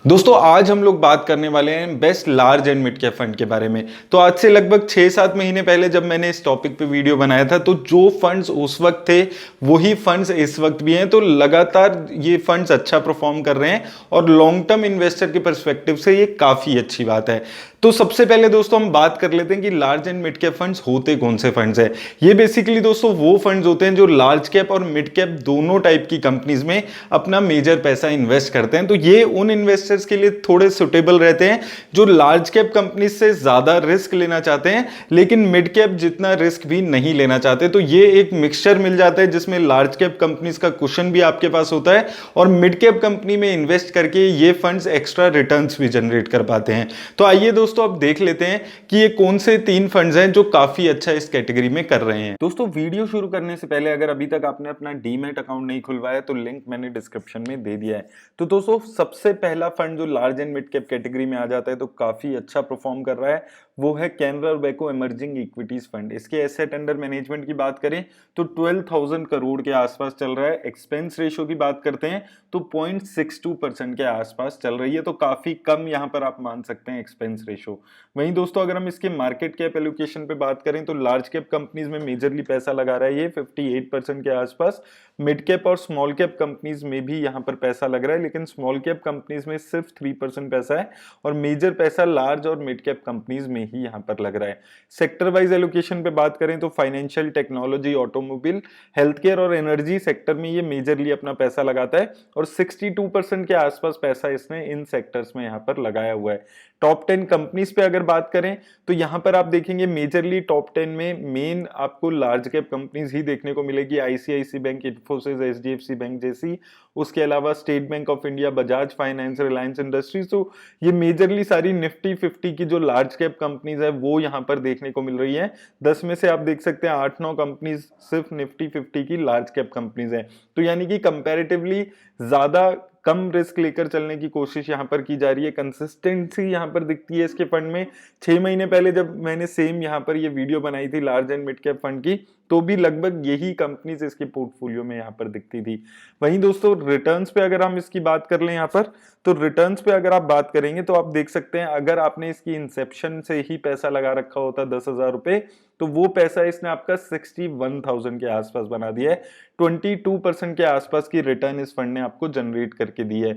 दोस्तों आज हम लोग बात करने वाले हैं best large and mid cap fund के बारे में। तो आज से लगभग 6-7 महीने पहले जब मैंने इस टॉपिक पे वीडियो बनाया था तो जो फंड्स उस वक्त थे वही फंड्स इस वक्त भी हैं। तो लगातार ये फंड्स अच्छा परफॉर्म कर रहे हैं और लॉन्ग टर्म इन्वेस्टर के पर्सपेक्टिव से ये काफी अच्छी बात है। तो सबसे पहले दोस्तों हम बात कर लेते हैं कि large and mid cap funds होते कौन से फंड्स हैं। ये बेसिकली दोस्तों वो फंड्स होते हैं जो लार्ज कैप और मिड कैप दोनों टाइप की कंपनीज में अपना मेजर पैसा इन्वेस्ट करते हैं। तो ये उन इन्वेस्टर्स के लिए थोड़े सुटेबल रहते हैं जो लार्ज कैप कंपनीज से ज्यादा रिस्क लेना चाहते हैं लेकिन मिड कैप जितना रिस्क भी नहीं लेना चाहते। तो ये एक मिक्सचर मिल जाता है जिसमें लार्ज कैप कंपनीज का कुशन भी आपके पास होता है और मिड कैप कंपनी में इन्वेस्ट करके ये फंड्स एक्स्ट्रा रिटर्न्स भी जनरेट कर पाते हैं। तो आइए दोस्तों अब देख लेते हैं कि ये कौन से 3 फंड्स हैं जो काफी अच्छा इस कैटेगरी में कर रहे हैं। दोस्तों वीडियो शुरू करने से पहले अगर अभी तक आपने अपना डीमैट अकाउंट नहीं खुलवाया तो लिंक मैंने डिस्क्रिप्शन में दे दिया है। तो दोस्तों सबसे पहला फंड जो large and mid cap category में आ जाता है तो काफी अच्छा परफॉर्म कर रहा है वो है Canara Robeco emerging equities fund. इसके एसेट अंडर मैनेजमेंट की बात करें तो 12,000 करोड़ के आसपास चल रहा है। एक्सपेंस रेशियो की बात करते हैं तो 0.62% के आसपास चल रही है। तो काफी कम यहां पर आप मान सकते हैं एक्सपेंस रेशियो। वहीं दोस्तों अगर हम इसके मार्केट कैप एलोकेशन पे बात करें तो लार्ज कैप कंपनीज में मेजरली पैसा लगा रहा है ये 58% के आसपास। मिड कैप और स्मॉल कैप कंपनीज में भी यहां पर पैसा लग रहा है लेकिन स्मॉल कैप कंपनीज में सिर्फ 3% पैसा है और मेजर पैसा लार्ज और मिड कैप कंपनीज में ही यहां पर लग रहा है। सेक्टर वाइज एलोकेशन पे बात करें तो financial, technology, automobile, health care और एनर्जी सेक्टर में ये मेजरली अपना पैसा लगाता है और 62% के आसपास पैसा इसने इन सेक्टर्स में यहां पर लगाया हुआ है। टॉप 10 कंपनीज पे अगर बात करें तो यहां पर आप देखेंगे मेजरली टॉप 10 में मेन आपको लार्ज कैप कंपनीज ही देखने को मिलेगी। ICICI bank, Infosys, HDFC bank जैसी, उसके अलावा State Bank of India, Bajaj finance, Reliance industries. तो ये मेजरली सारी निफ्टी 50 की जो लार्ज कैप कंपनीज है वो यहां पर देखने को मिल रही है। 10 में से आप देख सकते हैं 8-9 कंपनीज सिर्फ निफ्टी 50 की लार्ज कैप कंपनीज हैं। तो यानी कि कंपैरेटिवली ज्यादा कम रिस्क लेकर चलने की कोशिश यहां पर की जा रही है। कंसिस्टेंसी यहां पर दिखती है इसके फंड में। 6 महीने पहले जब मैंने सेम यहां पर ये वीडियो बनाई थी large and mid cap fund की तो भी लगभग यही कंपनीज इसके पोर्टफोलियो में यहां पर दिखती थी। वहीं दोस्तों रिटर्न्स पे अगर हम इसकी बात कर लें यहां पर तो रिटर्न्स पे अगर आप बात करेंगे तो आप देख सकते हैं अगर आपने इसकी इंसेप्शन से ही पैसा लगा रखा होता 10,000 रुपए तो वो पैसा इसने आपका 61,000 के आसपास बना दिया है। 22% के आसपास की रिटर्न इस फंड ने आपको जनरेट करके दी है।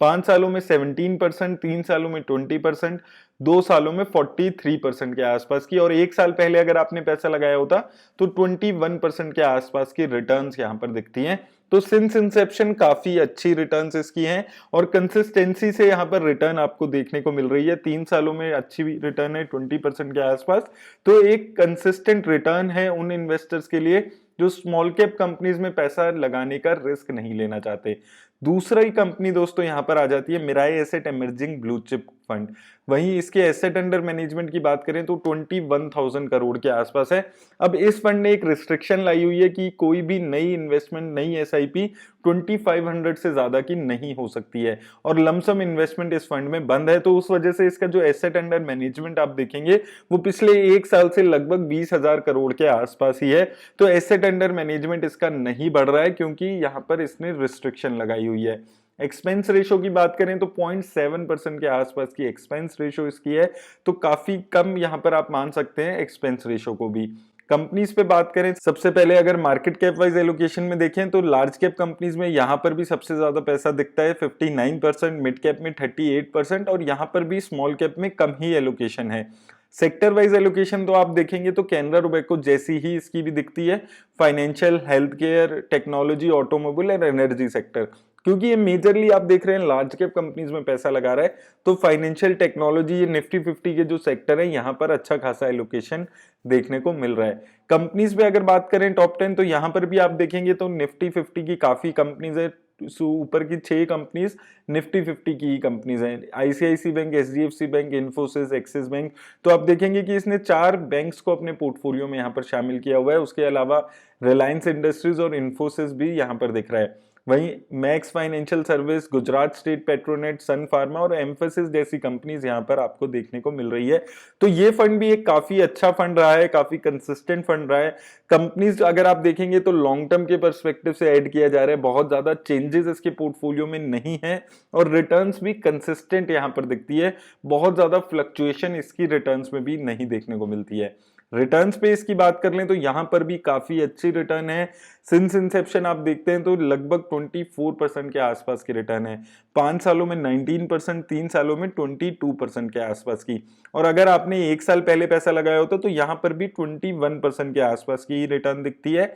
5 सालों में 17%, 3 सालों में 20%, 2 सालों में 43% के आसपास की और 1 साल पहले अगर आपने पैसा लगाया होता तो 21% के आसपास की रिटर्न्स यहां पर दिखती हैं। तो सिंस इंसेप्शन काफी अच्छी रिटर्न्स इसकी हैं और कंसिस्टेंसी से यहां पर रिटर्न आपको देखने को मिल रही है। 3 सालों में अच्छी रिटर्न है 20% के आसपास। तो एक कंसिस्टेंट रिटर्न है उन इन्वेस्टर्स के लिए जो स्मॉल कैप कंपनीज में पैसा लगाने का रिस्क नहीं लेना चाहते। दूसरा ही कंपनी दोस्तों यहां पर आ जाती है Mirae asset emerging blue chip fund. वहीं इसके एसेट अंडर मैनेजमेंट की बात करें तो 21,000 करोड़ के आसपास है। अब इस फंड ने एक रिस्ट्रिक्शन लाई हुई है कि कोई भी नई इन्वेस्टमेंट, नई एसआईपी 2500 से ज्यादा की नहीं हो सकती है और लमसम इन्वेस्टमेंट इस फंड में बंद है। तो उस वजह से इसका जो एसेट अंडर मैनेजमेंट आप देखेंगे वो पिछले 1 साल से लगभग 20,000 करोड़ के आसपास ही है। तो एसेट अंडर मैनेजमेंट इसका नहीं बढ़ रहा है क्योंकि यहां पर इसने रिस्ट्रिक्शन लगाई हुई है। एक्सपेंस रेशो की बात करें तो 0.7% के आसपास की एक्सपेंस रेशो इसकी है। तो काफी कम यहां पर आप मान सकते हैं एक्सपेंस रेशो को भी। कंपनीज पे बात करें सबसे पहले अगर मार्केट कैप वाइज एलोकेशन में देखें तो लार्ज कैप कंपनीज में यहां पर भी सबसे ज्यादा पैसा दिखता है 59%, मिड कैप में 38% और यहां पर भी स्मॉल कैप में कम ही एलोकेशन है। सेक्टर वाइज एलोकेशन तो आप देखेंगे तो कैनरा रोबेको जैसी ही इसकी भी दिखती है। Financial, health care, technology, automobile और एनर्जी सेक्टर। क्योंकि ये मेजरली आप देख रहे हैं लार्ज कैप कंपनीज में पैसा लगा रहा है तो फाइनेंशियल, टेक्नोलॉजी, ये निफ्टी 50 के जो सेक्टर है यहाँ पर अच्छा खासा एलोकेशन देखने को मिल रहा है। कंपनीज पे अगर बात करें टॉप 10 तो यहाँ पर भी आप देखेंगे तो निफ्टी 50 की काफी कंपनीज है। ऊपर की 6 कंपनीज निफ्टी 50 की ही कंपनीज हैं। ICICI bank, HDFC bank, Infosys, Axis bank. तो आप देखेंगे कि इसने 4 बैंक्स को अपने पोर्टफोलियो में यहाँ पर शामिल किया हुआ है। उसके अलावा रिलायंस इंडस्ट्रीज और इन्फोसिस भी यहाँ पर दिख रहा है। वहीं Max Financial Service, Gujarat State Petronet, Sun Pharma और एम्फेसिस जैसी कंपनीज यहां पर आपको देखने को मिल रही है। तो ये फंड भी एक काफी अच्छा फंड रहा है, काफी कंसिस्टेंट फंड रहा है। कंपनीज अगर आप देखेंगे तो लॉन्ग टर्म के पर्सपेक्टिव से ऐड किया जा रहा है, बहुत ज्यादा चेंजेस इसके पोर्टफोलियो में नहीं है और रिटर्न्स भी कंसिस्टेंट यहां पर दिखती है, बहुत ज्यादा फ्लक्चुएशन इसकी रिटर्न्स में भी नहीं देखने को मिलती है। रिटर्न्स पे इसकी बात कर लें तो यहां पर भी काफी अच्छी रिटर्न है। सिंस इंसेप्शन आप देखते हैं तो लगभग 24% के आसपास की रिटर्न है। 5 सालों में 19%, 3 सालों में 22% के आसपास की। और अगर आपने 1 साल पहले पैसा लगाया होता तो यहां पर भी 21% के आसपास की रिटर्न दिखती है।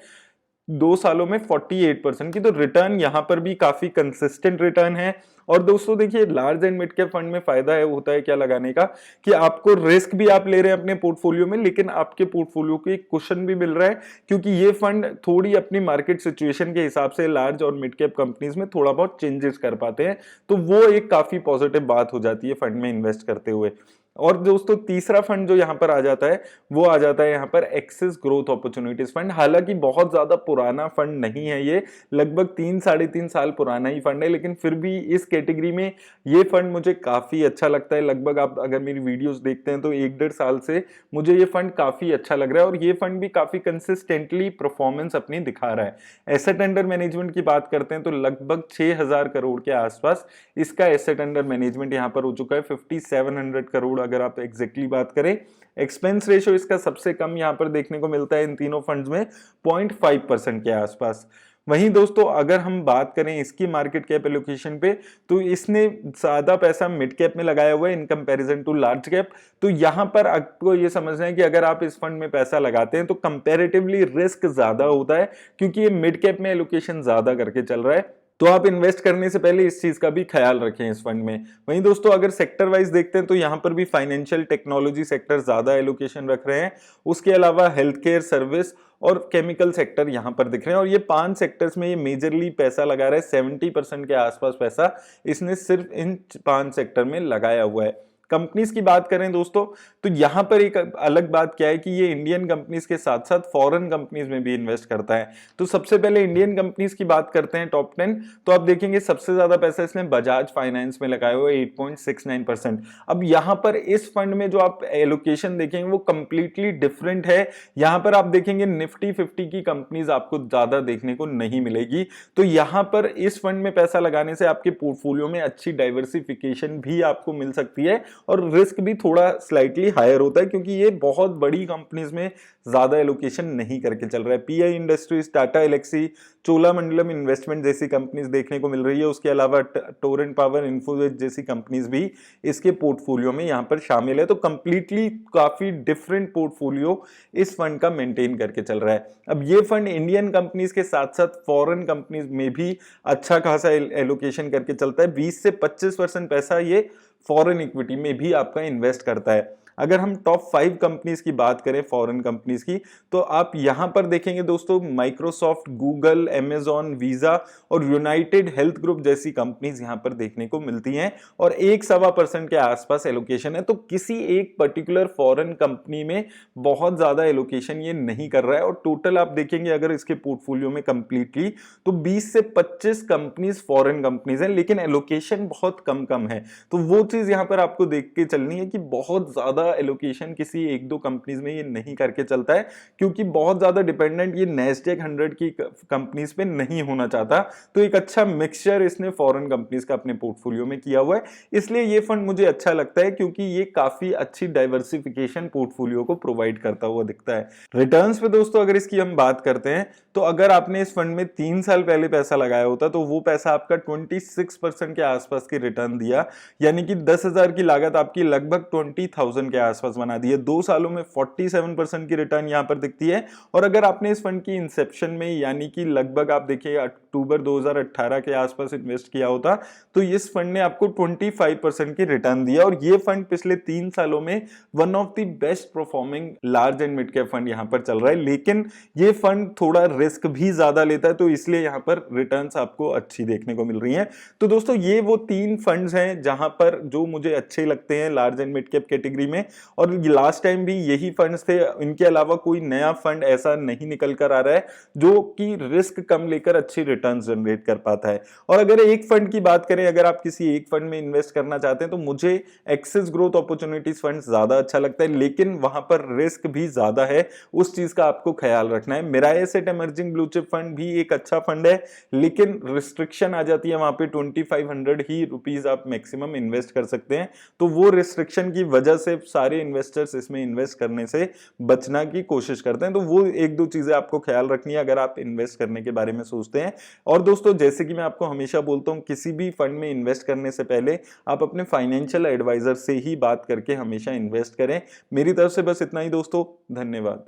2 सालों में 48% की। तो रिटर्न यहां पर भी काफी कंसिस्टेंट रिटर्न है। और दोस्तों देखिए, large and mid cap fund में फायदा है होता है क्या लगाने का, कि आपको रिस्क भी आप ले रहे हैं अपने पोर्टफोलियो में, लेकिन आपके पोर्टफोलियो को एक कुशन भी मिल रहा है, क्योंकि ये फंड थोड़ी अपनी मार्केट सिचुएशन के हिसाब से लार्ज और मिड कैप कंपनीज में थोड़ा बहुत चेंजेस कर पाते हैं। तो वो एक काफी पॉजिटिव बात हो जाती है फंड में इन्वेस्ट करते हुए। और दोस्तों तीसरा फंड जो यहां पर आ जाता है वो आ जाता है यहां पर एक्सिस ग्रोथ अपॉर्चुनिटीज फंड। हालांकि बहुत ज्यादा पुराना फंड नहीं है, ये लगभग 3-3.5 साल पुराना ही फंड है, लेकिन फिर भी इस कैटेगरी में ये फंड मुझे काफी अच्छा लगता है। लगभग आप अगर मेरी वीडियोस देखते हैं तो 1-1.5 साल से मुझे ये फंड काफी अच्छा लग रहा है और ये फंड भी काफी कंसिस्टेंटली परफॉर्मेंस अपनी दिखा रहा है। एसेट अंडर मैनेजमेंट की बात करते हैं तो लगभग 6,000 करोड़ के आसपास इसका एसेट अंडर मैनेजमेंट यहां पर हो चुका है, 5700 करोड़ अगर आप एग्जैक्टली बात करें। एक्सपेंस रेशियो इसका सबसे कम यहां पर देखने को मिलता है इन तीनों फंड्स में, 0.5% के आसपास। वहीं दोस्तों अगर हम बात करें इसकी मार्केट कैप एलोकेशन पे, तो इसने ज्यादा पैसा मिड कैप में लगाया हुआ है in comparison to large cap. तो यहां पर आपको ये समझना है कि अगर आप इस फंड में पैसा लगाते हैं तो कंपैरेटिवली रिस्क ज्यादा होता है, क्योंकि ये मिड कैप में एलोकेशन ज्यादा करके चल रहा है। तो आप इन्वेस्ट करने से पहले इस चीज का भी ख्याल रखें इस फंड में। वहीं दोस्तों अगर सेक्टर वाइज देखते हैं तो यहां पर भी फाइनेंशियल टेक्नोलॉजी सेक्टर ज्यादा एलोकेशन रख रहे हैं। उसके अलावा हेल्थ केयर सर्विस और केमिकल सेक्टर यहां पर दिख रहे हैं, और ये 5 सेक्टर्स में ये मेजरली पैसा लगा रहा है। 70% के आसपास पैसा इसने सिर्फ इन 5 सेक्टर में लगाया हुआ है। कंपनीज की बात करें दोस्तों तो यहां पर एक अलग बात क्या है कि ये इंडियन कंपनीज के साथ साथ फॉरेन कंपनीज में भी इन्वेस्ट करता है। तो सबसे पहले इंडियन कंपनीज की बात करते हैं टॉप 10, तो आप देखेंगे सबसे ज्यादा पैसा इसने बजाज फाइनेंस में लगाया हुआ है, 8.69%। अब यहां पर इस फंड में जो आप एलोकेशन देखेंगे वो कंप्लीटली डिफरेंट है। यहां पर आप देखेंगे निफ्टी 50 की कंपनीज आपको ज्यादा देखने को नहीं मिलेगी। तो यहां पर इस फंड में पैसा लगाने से आपके पोर्टफोलियो में अच्छी डाइवर्सिफिकेशन भी आपको मिल सकती है और रिस्क भी थोड़ा स्लाइटली हायर होता है, क्योंकि ये बहुत बड़ी कंपनीज में ज्यादा एलोकेशन नहीं करके चल रहा है। PI industries, Tata Elxsi, Cholamandalam investment जैसी कंपनीज देखने को मिल रही है। उसके अलावा टोरेंट पावर, इन्फोसिस जैसी कंपनीज भी इसके पोर्टफोलियो में यहां पर शामिल है। तो कंप्लीटली काफी डिफरेंट पोर्टफोलियो इस फंड का मेंटेन करके चल रहा है। अब ये फंड इंडियन कंपनीज के साथ साथ फॉरेन कंपनीज में भी अच्छा खासा एलोकेशन करके चलता है। 20 से 25% पैसा ये फॉरेन इक्विटी में भी आपका इन्वेस्ट करता है। अगर हम टॉप 5 कंपनीज की बात करें फॉरेन कंपनीज की, तो आप यहां पर देखेंगे दोस्तों माइक्रोसॉफ्ट, गूगल, अमेजॉन, वीजा और यूनाइटेड हेल्थ ग्रुप जैसी कंपनीज यहां पर देखने को मिलती हैं और 1-1.25% के आसपास एलोकेशन है। तो किसी एक पर्टिकुलर फॉरेन कंपनी में बहुत ज्यादा एलोकेशन ये नहीं कर रहा है। और टोटल आप देखेंगे अगर इसके पोर्टफोलियो में कंप्लीटली तो 20 से 25 कंपनीज फॉरेन कंपनीज हैं, लेकिन एलोकेशन बहुत कम है। तो वो चीज यहां पर आपको देख के चलनी है कि बहुत ज्यादा एलोकेशन किसी 1-2 कंपनीज में ये नहीं करके चलता है, क्योंकि बहुत ज्यादा डिपेंडेंट ये नैस्डैक 100 की कंपनीज पे नहीं होना चाहता। तो एक अच्छा मिक्सचर इसने फॉरेन कंपनीज का अपने पोर्टफोलियो में किया हुआ है। इसलिए ये फंड मुझे अच्छा लगता है, क्योंकि ये काफी अच्छी डाइवर्सिफिकेशन पोर्टफोलियो को प्रोवाइड करता हुआ दिखता है। रिटर्न्स पे दोस्तों अगर इसकी हम बात करते हैं तो अगर आपने इस फंड में 3 साल पहले पैसा लगाया होता तो वो पैसा आपका 26% के आसपास की रिटर्न दिया, यानी कि 10,000 की लागत आपकी लगभग 20,000 के आसपास बना दी है। 2 सालों में 47% की रिटर्न यहां पर दिखती है। और अगर आपने इस फंड की इंसेप्शन में यानी कि लगभग आप देखिए अक्टूबर 2018 के आसपास इन्वेस्ट किया होता तो इस फंड ने आपको 25% की रिटर्न दिया। और ये फंड पिछले 3 सालों में one of the best performing large and mid cap fund यहां पर चल रहा है। लेकिन ये फंड थोड़ा रिस्क भी ज्यादा लेता है, तो इसलिए यहां पर रिटर्न्स आपको अच्छी देखने को मिल रही हैं। तो दोस्तों ये वो 3 फंड्स हैं जहां पर जो मुझे अच्छे लगते हैं large and mid cap category में। हैं, और लास्ट टाइम भी यही फंड्स थे, इनके अलावा कोई नया फंड ऐसा नहीं निकल कर आ रहा है जो कि रिस्क कम लेकर अच्छी रिटर्न जनरेट कर पाता है। और अगर एक फंड की बात करें, अगर आप किसी एक फंड में इन्वेस्ट करना चाहते हैं तो मुझे एक्सेस ग्रोथ अपॉर्चुनिटीज फंड ज्यादा अच्छा लगता है, लेकिन वहां पर रिस्क भी ज्यादा है, उस चीज का आपको ख्याल रखना है। Mirae asset emerging blue chip fund भी एक अच्छा फंड है, लेकिन रिस्ट्रिक्शन आ जाती है वहां पे 2500 ही रुपीज आप मैक्सिमम इन्वेस्ट कर सकते हैं, तो वो रिस्ट्रिक्शन की वजह से सारे इन्वेस्टर्स इसमें इन्वेस्ट करने से बचना की कोशिश करते हैं। तो वो एक दो चीजें आपको ख्याल रखनी है अगर आप इन्वेस्ट करने के बारे में सोचते हैं। और दोस्तों, जैसे कि मैं आपको हमेशा बोलता हूं, किसी भी फंड में इन्वेस्ट करने से पहले आप अपने फाइनेंशियल एडवाइजर से ही बात करके हमेशा इन्वेस्ट करें। मेरी तरफ से बस इतना ही दोस्तों, धन्यवाद।